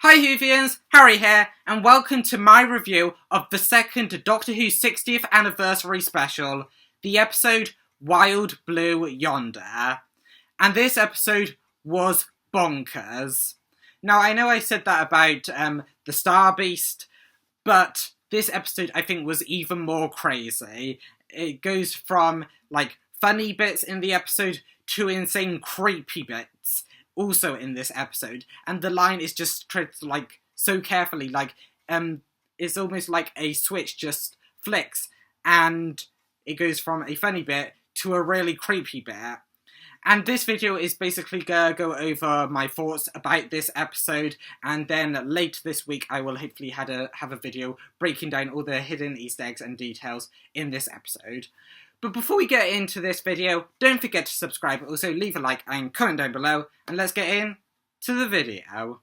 Hi Whovians, Harry here, and welcome to my review of the second Doctor Who 60th anniversary special, the episode Wild Blue Yonder. And this episode was bonkers. Now, I know I said that about the Star Beast, but this episode I think was even more crazy. It goes from, funny bits in the episode to insane creepy bits also in this episode, and the line is just treated so carefully, it's almost like a switch just flicks and it goes from a funny bit to a really creepy bit. And this video is basically gonna go over my thoughts about this episode, and then later this week I will hopefully have a video breaking down all the hidden Easter eggs and details in this episode. But before we get into this video, don't forget to subscribe, also leave a like and comment down below, and let's get into the video.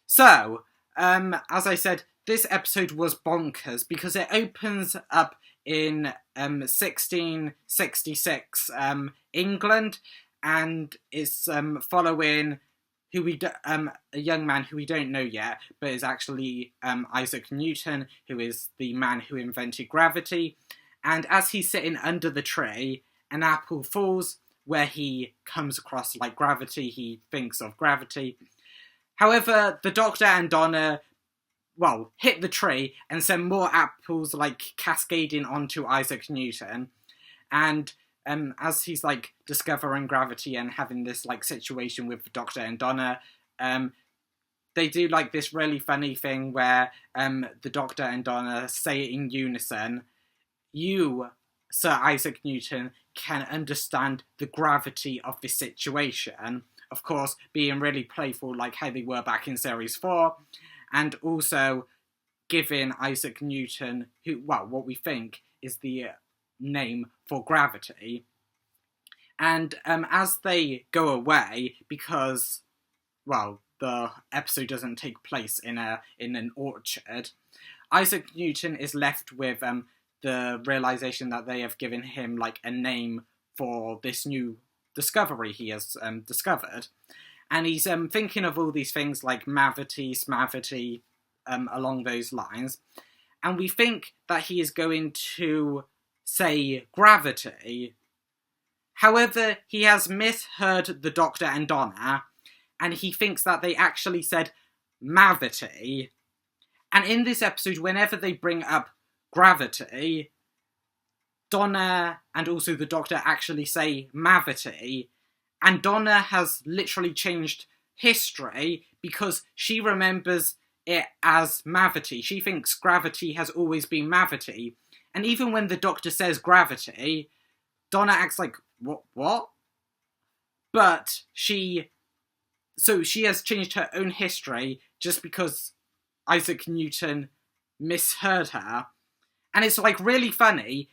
So, as I said, this episode was bonkers because it opens up in 1666 England, and it's following a young man who we don't know yet, but is actually Isaac Newton, who is the man who invented gravity. And as he's sitting under the tree, an apple falls where he comes across gravity. He thinks of gravity. However, the Doctor and Donna, hit the tree and send more apples cascading onto Isaac Newton. And as he's discovering gravity and having this situation with the Doctor and Donna, they do this really funny thing where the Doctor and Donna say in unison, "You, Sir Isaac Newton, can understand the gravity of this situation." Of course, being really playful like how they were back in Series 4, and also giving Isaac Newton, what we think is the name for gravity. And as they go away, because, the episode doesn't take place in an orchard, Isaac Newton is left with the realization that they have given him a name for this new discovery he has discovered. And he's thinking of all these things like Mavity, Smavity, along those lines. And we think that he is going to say gravity. However, he has misheard the Doctor and Donna, and he thinks that they actually said Mavity. And in this episode, whenever they bring up gravity, Donna and also the Doctor actually say Mavity, and Donna has literally changed history because she remembers it as Mavity. She thinks gravity has always been Mavity, and even when the Doctor says gravity, Donna acts like, what? But she has changed her own history just because Isaac Newton misheard her. And it's really funny,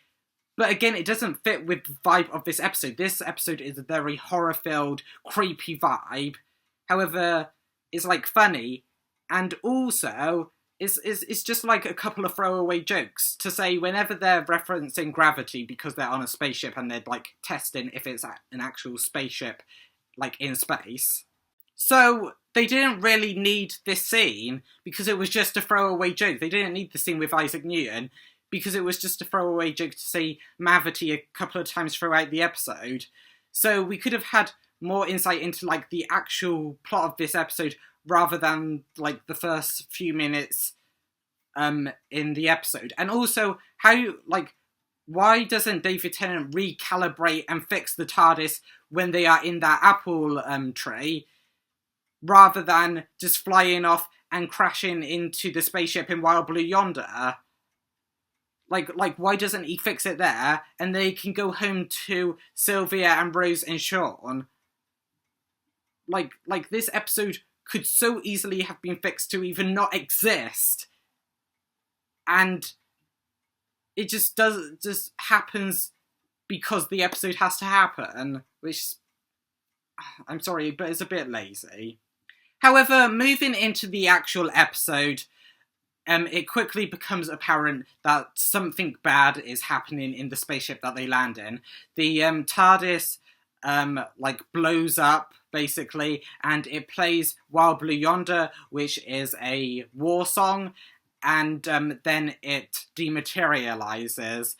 but again, it doesn't fit with the vibe of this episode. This episode is a very horror-filled, creepy vibe. However, it's funny, and also it's just a couple of throwaway jokes to say whenever they're referencing gravity because they're on a spaceship and they're testing if it's an actual spaceship in space. So they didn't really need this scene because it was just a throwaway joke. They didn't need the scene with Isaac Newton because it was just a throwaway joke to say Mavity a couple of times throughout the episode. So we could have had more insight into the actual plot of this episode rather than the first few minutes in the episode. And also, why doesn't David Tennant recalibrate and fix the TARDIS when they are in that apple tree, rather than just flying off and crashing into the spaceship in Wild Blue Yonder? Why doesn't he fix it there, and they can go home to Sylvia and Rose and Sean? This episode could so easily have been fixed to even not exist. And it just happens because the episode has to happen, which, I'm sorry, but it's a bit lazy. However, moving into the actual episode, it quickly becomes apparent that something bad is happening in the spaceship that they land in. The TARDIS, blows up basically, and it plays Wild Blue Yonder, which is a war song, and then it dematerializes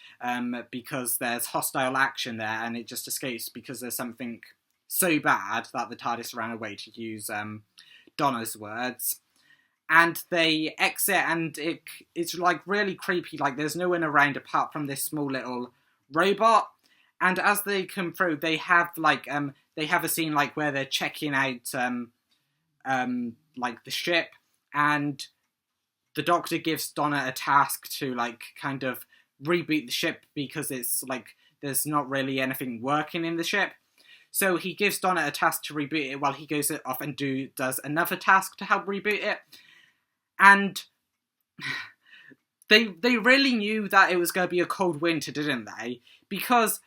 because there's hostile action there, and it just escapes because there's something so bad that the TARDIS ran away, to use Donna's words. And they exit, and it's like really creepy, like there's no one around apart from this small little robot. And as they come through, they have a scene like where they're checking out like the ship, and the Doctor gives Donna a task to like kind of reboot the ship because it's like there's not really anything working in the ship. So he gives Donna a task to reboot it while he goes off and does another task to help reboot it. And they really knew that it was going to be a cold winter, didn't they? Because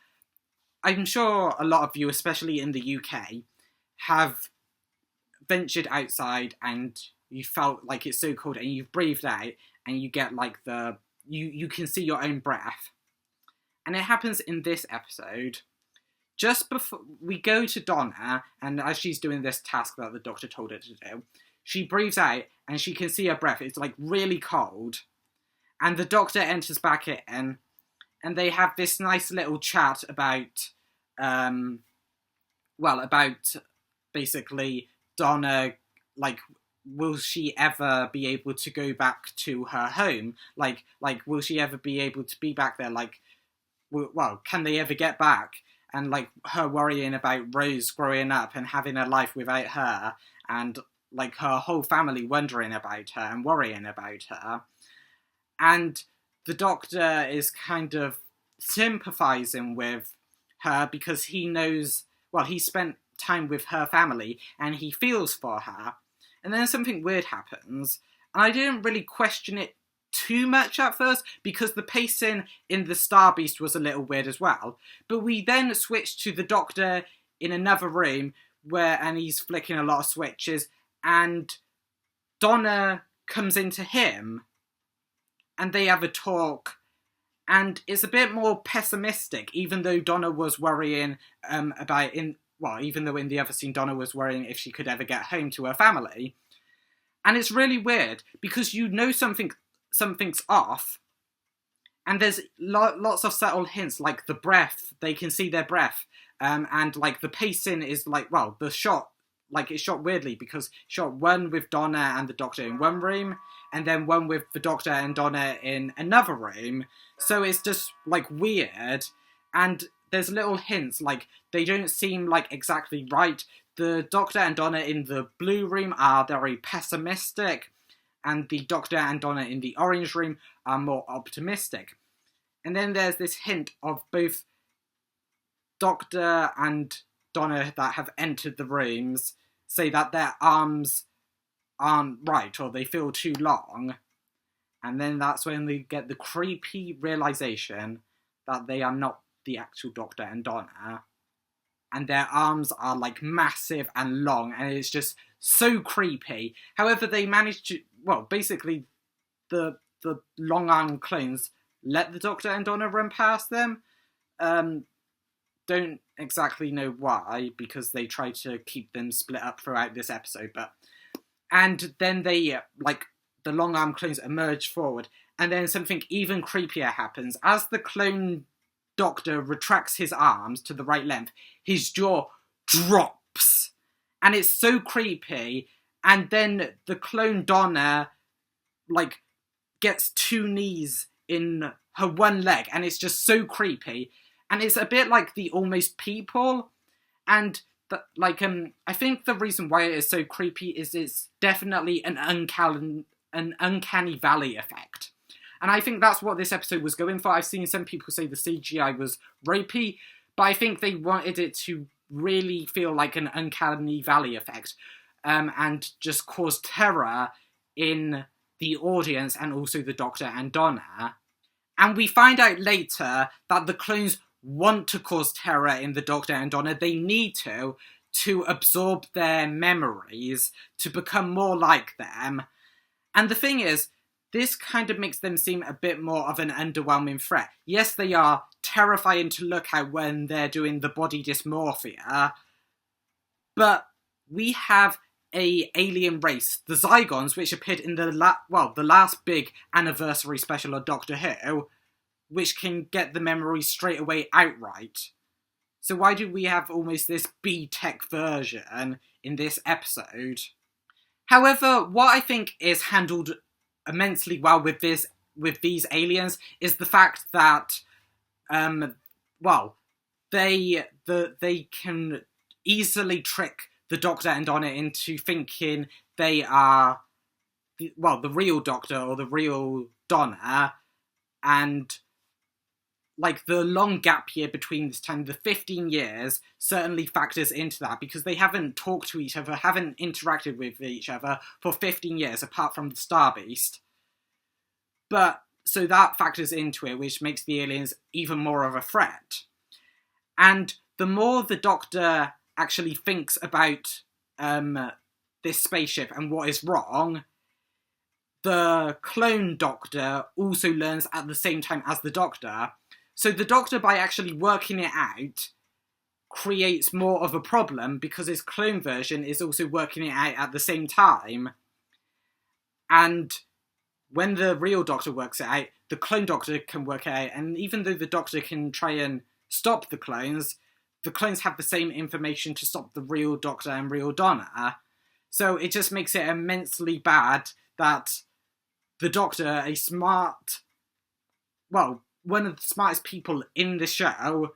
I'm sure a lot of you, especially in the UK, have ventured outside and you felt like it's so cold and you've breathed out and you get like you can see your own breath. And it happens in this episode. Just before we go to Donna, and as she's doing this task that the Doctor told her to do, she breathes out and she can see her breath. It's like really cold. And the Doctor enters back in, and they have this nice little chat about, about basically Donna, like, will she ever be able to go back to her home? Like, will she ever be able to be back there? Like, well, can they ever get back? And, like, her worrying about Rose growing up and having a life without her, and, like, her whole family wondering about her and worrying about her. And the Doctor is kind of sympathising with her because he knows, well, he spent time with her family and he feels for her. And then something weird happens, and I didn't really question it too much at first because the pacing in the Star Beast was a little weird as well. But we then switched to the Doctor in another room and he's flicking a lot of switches, and Donna comes into him and they have a talk, and it's a bit more pessimistic, even though Donna was worrying even though in the other scene Donna was worrying if she could ever get home to her family. And it's really weird because you know something's off, and there's lots of subtle hints, like the breath, they can see their breath, and like the pacing is like, well, the shot, like it's shot weirdly because shot one with Donna and the Doctor in one room, and then one with the Doctor and Donna in another room, so it's just like weird, and there's little hints, like they don't seem like exactly right. The Doctor and Donna in the blue room are very pessimistic, and the Doctor and Donna in the orange room are more optimistic. And then there's this hint of both Doctor and Donna that have entered the rooms say that their arms aren't right, or they feel too long. And then that's when they get the creepy realisation that they are not the actual Doctor and Donna. And their arms are like massive and long, and it's just so creepy. However, they managed to, well, basically the long arm clones let the Doctor and Donna run past them. Don't exactly know why, because they try to keep them split up throughout this episode, and then they, like, the long arm clones emerge forward, and then something even creepier happens. As the clone Doctor retracts his arms to the right length, his jaw drops, and it's so creepy. And then the clone Donna, like, gets two knees in her one leg, and it's just so creepy. And it's a bit like the Almost People, and I think the reason why it is so creepy is it's definitely an uncanny valley effect. And I think that's what this episode was going for. I've seen some people say the CGI was ropey, but I think they wanted it to really feel like an uncanny valley effect, and just cause terror in the audience and also the Doctor and Donna. And we find out later that the clones want to cause terror in the Doctor and Donna. They need to absorb their memories, to become more like them. And the thing is, this kind of makes them seem a bit more of an underwhelming threat. Yes, they are terrifying to look at when they're doing the body dysmorphia, but we have a alien race, the Zygons, which appeared in the last big anniversary special of Doctor Who, which can get the memories straight away outright. So why do we have almost this B-Tech version in this episode? However, what I think is handled immensely well with these aliens is the fact that, they can easily trick the Doctor and Donna into thinking they are, the real Doctor or the real Donna, and like the long gap year between this time, the 15 years, certainly factors into that because they haven't talked to each other, haven't interacted with each other for 15 years, apart from the Star Beast. But, so that factors into it, which makes the aliens even more of a threat. And the more the Doctor actually thinks about this spaceship and what is wrong, the clone Doctor also learns at the same time as the Doctor. So the Doctor, by actually working it out, creates more of a problem because his clone version is also working it out at the same time. And when the real Doctor works it out, the clone Doctor can work it out. And even though the Doctor can try and stop the clones have the same information to stop the real Doctor and real Donna. So it just makes it immensely bad that the Doctor, one of the smartest people in the show,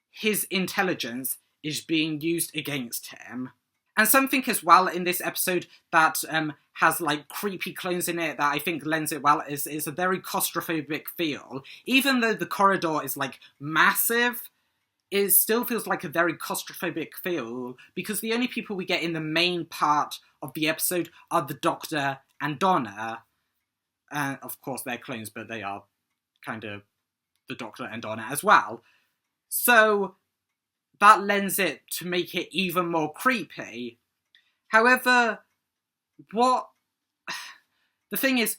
his intelligence is being used against him. And something as well in this episode that has like creepy clones in it that I think lends it well is a very claustrophobic feel. Even though the corridor is like massive, it still feels like a very claustrophobic feel because the only people we get in the main part of the episode are the Doctor and Donna. Of course they're clones, but they are kind of the Doctor and Donna as well. So that lends it to make it even more creepy. However, the thing is,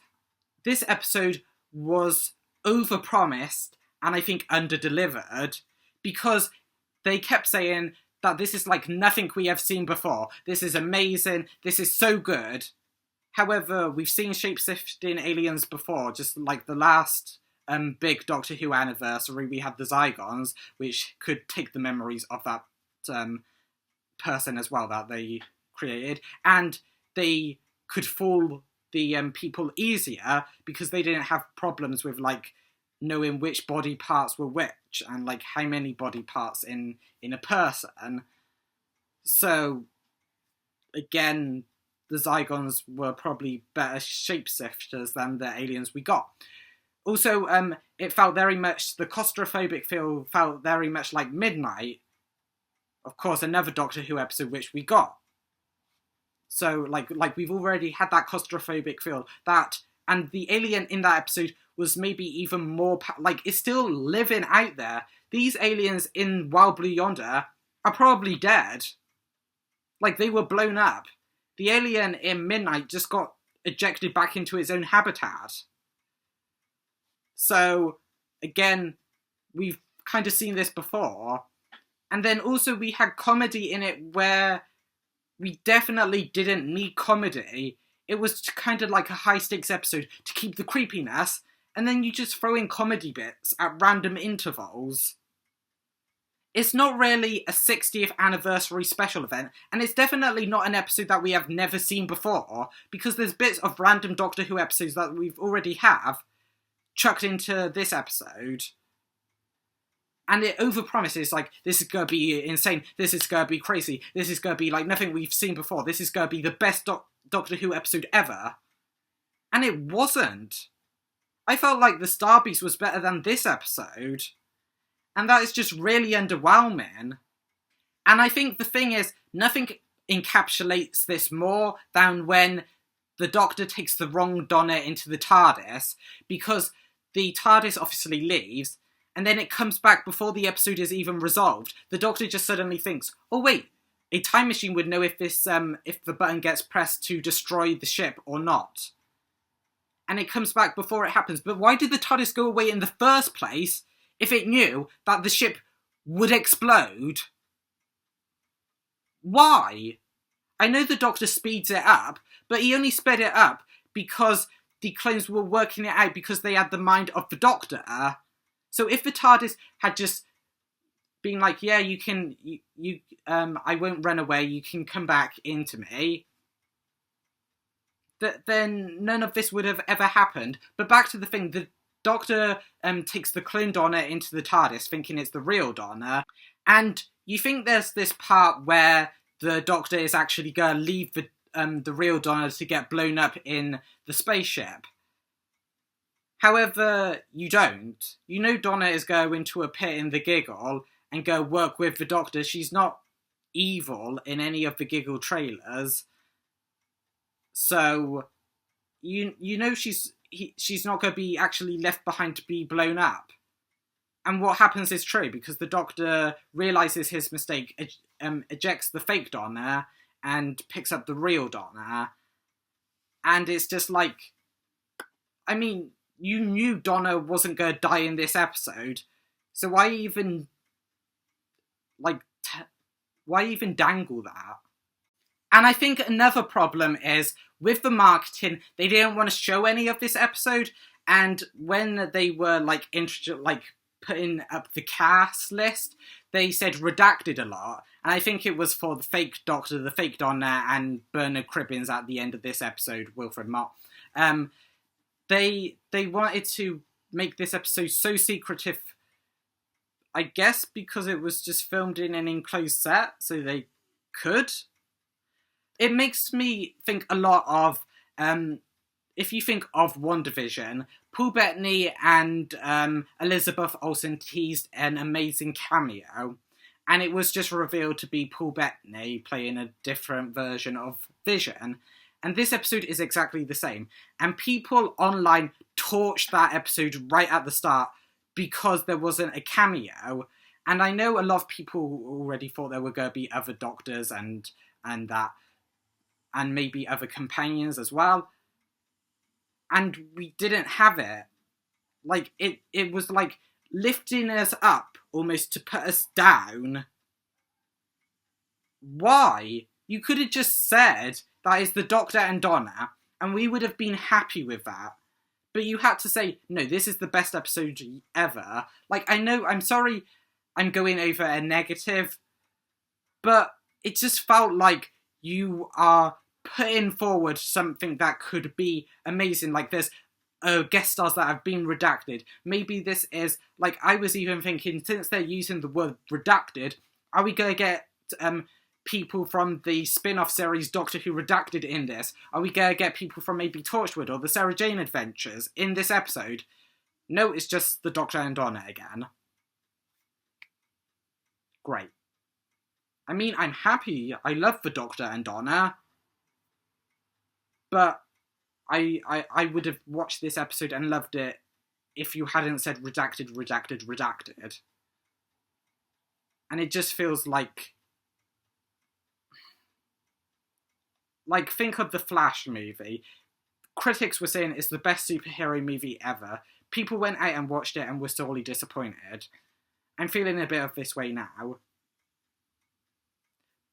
this episode was overpromised and I think underdelivered because they kept saying that this is like nothing we have seen before. This is amazing. This is so good. However, we've seen shape-shifting aliens before, just like the last big Doctor Who anniversary, we had the Zygons, which could take the memories of that person as well that they created, and they could fool the people easier because they didn't have problems with like knowing which body parts were which and like how many body parts in a person. So again, the Zygons were probably better shapeshifters than the aliens we got. Also, it felt very much, the claustrophobic feel felt very much like Midnight. Of course, another Doctor Who episode which we got. So, like we've already had that claustrophobic feel. And the alien in that episode was maybe even more, it's still living out there. These aliens in Wild Blue Yonder are probably dead. Like, they were blown up. The alien in Midnight just got ejected back into its own habitat. So, again, we've kind of seen this before. And then also we had comedy in it where we definitely didn't need comedy. It was kind of like a high-stakes episode to keep the creepiness, and then you just throw in comedy bits at random intervals. It's not really a 60th anniversary special event, and it's definitely not an episode that we have never seen before, because there's bits of random Doctor Who episodes that we've already have chucked into this episode. And it overpromises, like, this is going to be insane, this is going to be crazy, this is going to be like nothing we've seen before, this is going to be the best Doctor Who episode ever. And it wasn't. I felt like the Star Beast was better than this episode. And that is just really underwhelming. And I think the thing is, nothing encapsulates this more than when the Doctor takes the wrong Donna into the TARDIS, because the TARDIS obviously leaves, and then it comes back before the episode is even resolved. The Doctor just suddenly thinks, oh wait, a time machine would know if the button gets pressed to destroy the ship or not. And it comes back before it happens. But why did the TARDIS go away in the first place if it knew that the ship would explode? Why? I know the Doctor speeds it up, but he only sped it up because the clones were working it out because they had the mind of the Doctor. So if the TARDIS had just been like, yeah, you can, I won't run away, you can come back into me, then none of this would have ever happened. But back to the thing, the Doctor takes the clone Donna into the TARDIS, thinking it's the real Donna, and you think there's this part where the Doctor is actually going to leave the real Donna to get blown up in the spaceship. However, you don't. You know Donna is going into a pit in the Giggle and go work with the Doctor. She's not evil in any of the Giggle trailers. So, you know she's not going to be actually left behind to be blown up. And what happens is true, because the Doctor realises his mistake, ejects the fake Donna, and picks up the real Donna. And it's just like, I mean, you knew Donna wasn't going to die in this episode, so why even dangle that? And I think another problem is, with the marketing, they didn't want to show any of this episode, and when they were, putting up the cast list, they said redacted a lot, and I think it was for the fake Doctor, the fake Donna, and Bernard Cribbins at the end of this episode, Wilfred Mott. They wanted to make this episode so secretive, I guess because it was just filmed in an enclosed set, so they could. It makes me think a lot of, if you think of WandaVision, Paul Bettany and Elizabeth Olsen teased an amazing cameo, and it was just revealed to be Paul Bettany playing a different version of Vision. And this episode is exactly the same. And people online torched that episode right at the start because there wasn't a cameo. And I know a lot of people already thought there were going to be other Doctors and that, and maybe other companions as well. And we didn't have it. Like, it was like lifting us up almost to put us down. Why? You could have just said that is the Doctor and Donna, and we would have been happy with that. But you had to say, no, this is the best episode ever. Like, I know, I'm sorry I'm going over a negative, but it just felt like you are putting forward something that could be amazing. Like, there's guest stars that have been redacted. Maybe this is, like, I was even thinking, since they're using the word redacted, are we going to get people from the spin-off series Doctor Who Redacted in this? Are we going to get people from maybe Torchwood or the Sarah Jane Adventures in this episode? No, it's just the Doctor and Donna again. Great. I mean, I'm happy. I love the Doctor and Donna. But I would have watched this episode and loved it if you hadn't said redacted, redacted, redacted. And it just feels like, think of the Flash movie. Critics were saying it's the best superhero movie ever. People went out and watched it and were sorely disappointed. I'm feeling a bit of this way now.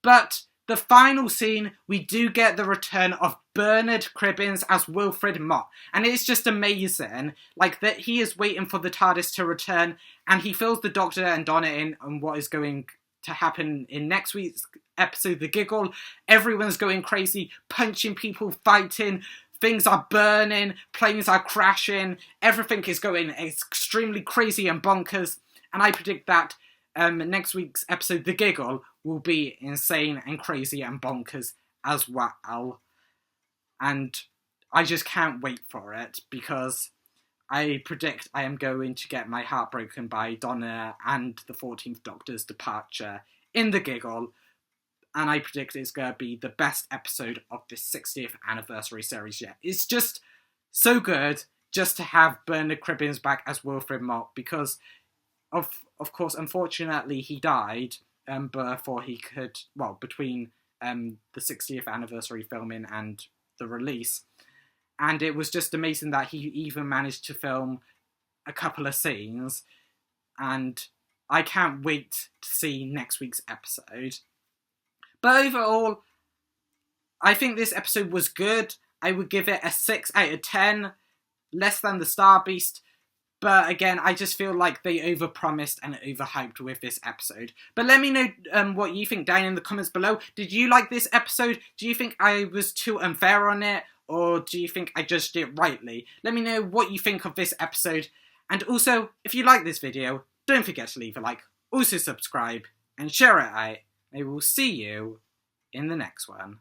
But the final scene, we do get the return of Bernard Cribbins as Wilfred Mott. And it's just amazing. Like, that he is waiting for the TARDIS to return, and he fills the Doctor and Donna in on what is going to happen in next week's episode, The Giggle. Everyone's going crazy, punching people, fighting, things are burning, planes are crashing, everything is going extremely crazy and bonkers. And I predict that next week's episode, The Giggle, will be insane and crazy and bonkers as well. And I just can't wait for it, because I predict I am going to get my heart broken by Donna and the 14th Doctor's departure in The Giggle. And I predict it's going to be the best episode of this 60th anniversary series yet. It's just so good just to have Bernard Cribbins back as Wilfred Mott, because of course, unfortunately, he died before he could, between the 60th anniversary filming and the release. And it was just amazing that he even managed to film a couple of scenes. And I can't wait to see next week's episode. But overall, I think this episode was good. I would give it a 6 out of 10, less than the Star Beast. But again, I just feel like they overpromised and overhyped with this episode. But let me know what you think down in the comments below. Did you like this episode? Do you think I was too unfair on it? Or do you think I judged it rightly? Let me know what you think of this episode. And also, if you like this video, don't forget to leave a like. Also subscribe and share it out. I will see you in the next one.